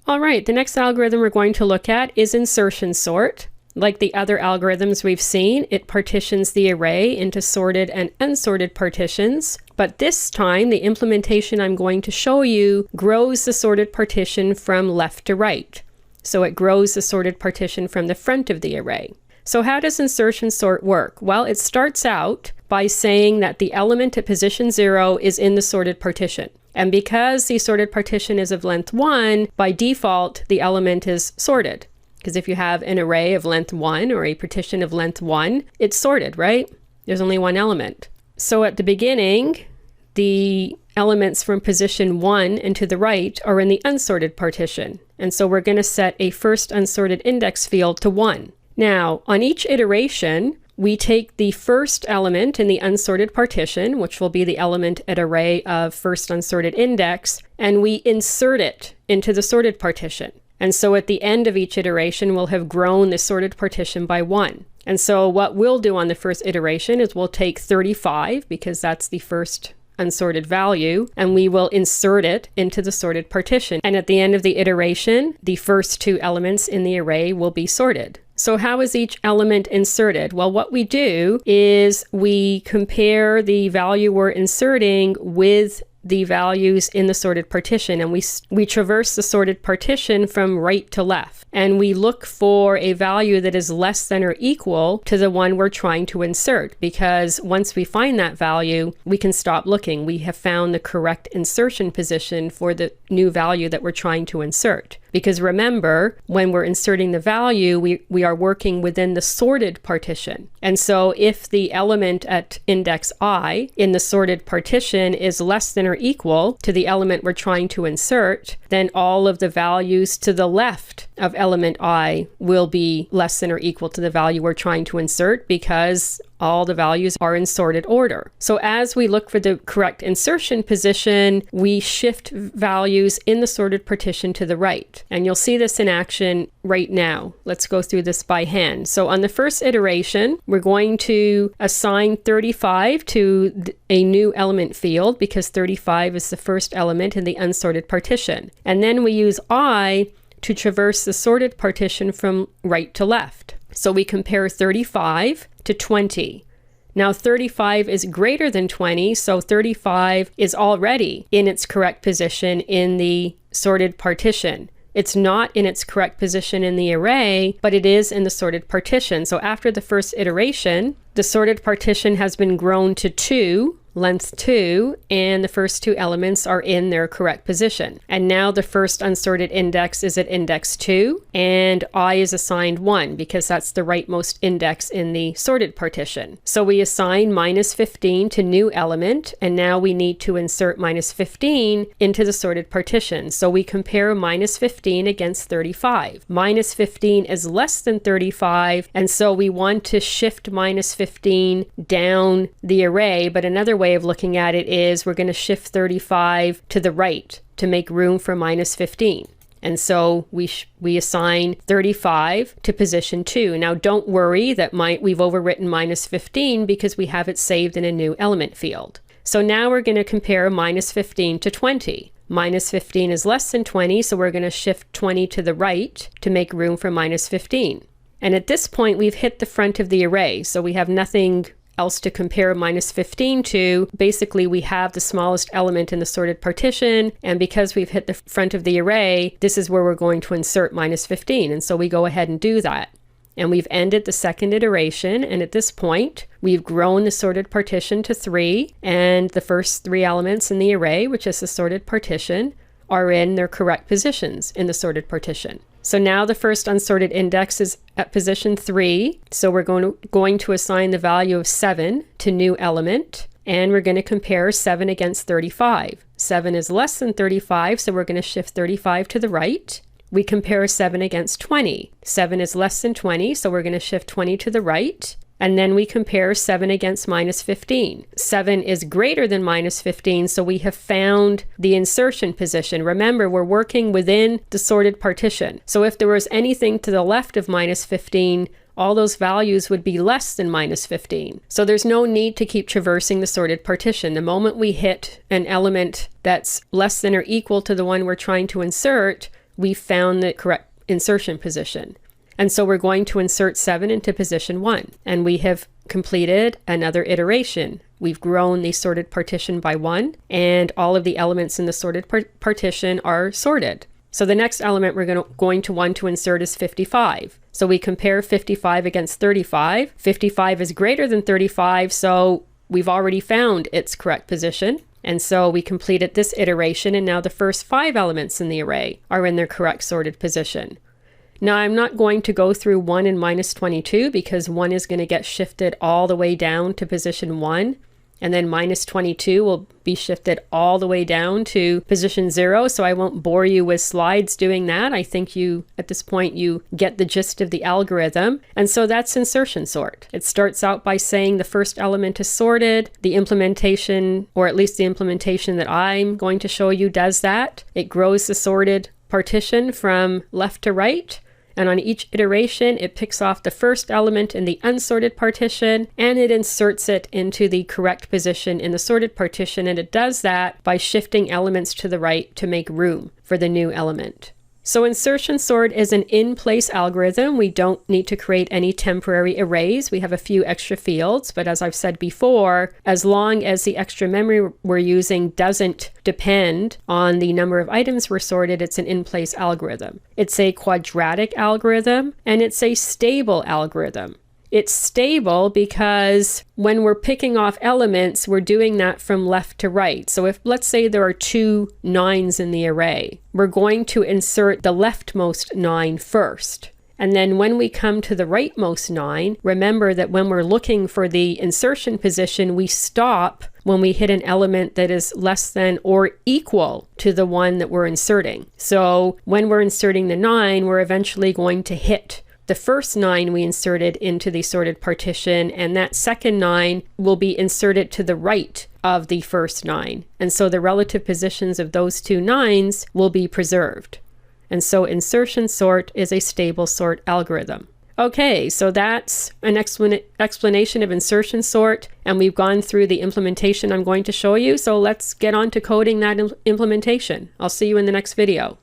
All right, the next algorithm we're going to look at is insertion sort. Like the other algorithms we've seen, it partitions the array into sorted and unsorted partitions. But this time, the implementation I'm going to show you grows the sorted partition from left to right. So it grows the sorted partition from the front of the array. So how does insertion sort work? Well, it starts out by saying that the element at position 0 is in the sorted partition. And because the sorted partition is of length 1, by default, the element is sorted. Because if you have an array of length 1 or a partition of length 1, it's sorted, right? There's only one element. So at the beginning, the elements from position 1 and to the right are in the unsorted partition. And so we're going to set a first unsorted index field to 1. Now, on each iteration, we take the first element in the unsorted partition, which will be the element at array of first unsorted index, and we insert it into the sorted partition. And so at the end of each iteration, we'll have grown the sorted partition by 1. And so what we'll do on the first iteration is we'll take 35, because that's the first unsorted value, and we will insert it into the sorted partition. And at the end of the iteration, the first two elements in the array will be sorted. So how is each element inserted? Well, what we do is we compare the value we're inserting with the values in the sorted partition, and we traverse the sorted partition from right to left, and we look for a value that is less than or equal to the one we're trying to insert, because once we find that value, we can stop looking. We have found the correct insertion position for the new value that we're trying to insert. Because remember, when we're inserting the value, we are working within the sorted partition. And so if the element at index I in the sorted partition is less than or equal to the element we're trying to insert, then all of the values to the left of element I will be less than or equal to the value we're trying to insert, because all the values are in sorted order. So as we look for the correct insertion position, we shift values in the sorted partition to the right. And you'll see this in action right now. Let's go through this by hand. So on the first iteration, we're going to assign 35 to a new element field, because 35 is the first element in the unsorted partition. And then we use I to traverse the sorted partition from right to left. So we compare 35 to 20. Now 35 is greater than 20, so 35 is already in its correct position in the sorted partition. It's not in its correct position in the array, but it is in the sorted partition. So after the first iteration, the sorted partition has been grown to 2, length 2, and the first two elements are in their correct position. And now the first unsorted index is at index 2, and I is assigned 1, because that's the rightmost index in the sorted partition. So we assign minus 15 to new element, and now we need to insert minus 15 into the sorted partition. So we compare minus 15 against 35. Minus 15 is less than 35, and so we want to shift minus 15 down the array, but another way of looking at it is we're going to shift 35 to the right to make room for minus 15. And so we assign 35 to position 2. Now don't worry that we've overwritten minus 15, because we have it saved in a new element field. So now we're going to compare minus 15 to 20. Minus 15 is less than 20, so we're going to shift 20 to the right to make room for minus 15. And at this point, we've hit the front of the array, so we have nothing else to compare minus 15 to. Basically, we have the smallest element in the sorted partition, and because we've hit the front of the array, this is where we're going to insert minus 15, and so we go ahead and do that. And we've ended the second iteration, and at this point, we've grown the sorted partition to 3, and the first 3 elements in the array, which is the sorted partition, are in their correct positions in the sorted partition. So now the first unsorted index is at position 3. So we're going to assign the value of 7 to new element, and we're going to compare 7 against 35. 7 is less than 35, so we're going to shift 35 to the right. We compare 7 against 20. 7 is less than 20, so we're going to shift 20 to the right. And then we compare 7 against minus 15. 7 is greater than minus 15, so we have found the insertion position. Remember, we're working within the sorted partition. So if there was anything to the left of minus 15, all those values would be less than minus 15. So there's no need to keep traversing the sorted partition. The moment we hit an element that's less than or equal to the one we're trying to insert, we've found the correct insertion position. And so we're going to insert 7 into position 1, and we have completed another iteration. We've grown the sorted partition by 1, and all of the elements in the sorted partition are sorted. So the next element we're going to want to insert is 55. So we compare 55 against 35. 55 is greater than 35, so we've already found its correct position. And so we completed this iteration, and now the first 5 elements in the array are in their correct sorted position. Now I'm not going to go through 1 and minus 22 because 1 is going to get shifted all the way down to position 1, and then minus 22 will be shifted all the way down to position 0. So I won't bore you with slides doing that. I think at this point, you get the gist of the algorithm. And so that's insertion sort. It starts out by saying the first element is sorted. The implementation, or at least the implementation that I'm going to show you, does that. It grows the sorted partition from left to right. And on each iteration, it picks off the first element in the unsorted partition, and it inserts it into the correct position in the sorted partition. And it does that by shifting elements to the right to make room for the new element. So insertion sort is an in-place algorithm. We don't need to create any temporary arrays. We have a few extra fields, but as I've said before, as long as the extra memory we're using doesn't depend on the number of items we're sorted, it's an in-place algorithm. It's a quadratic algorithm, and it's a stable algorithm. It's stable because when we're picking off elements, we're doing that from left to right. So if, let's say, there are 2 9s in the array, we're going to insert the leftmost 9 first. And then when we come to the rightmost 9, remember that when we're looking for the insertion position, we stop when we hit an element that is less than or equal to the one that we're inserting. So when we're inserting the 9, we're eventually going to hit the first 9 we inserted into the sorted partition, and that second 9 will be inserted to the right of the first 9. And so the relative positions of those 2 9s will be preserved. And so insertion sort is a stable sort algorithm. Okay, so that's an explanation of insertion sort, and we've gone through the implementation I'm going to show you. So let's get on to coding that implementation. I'll see you in the next video.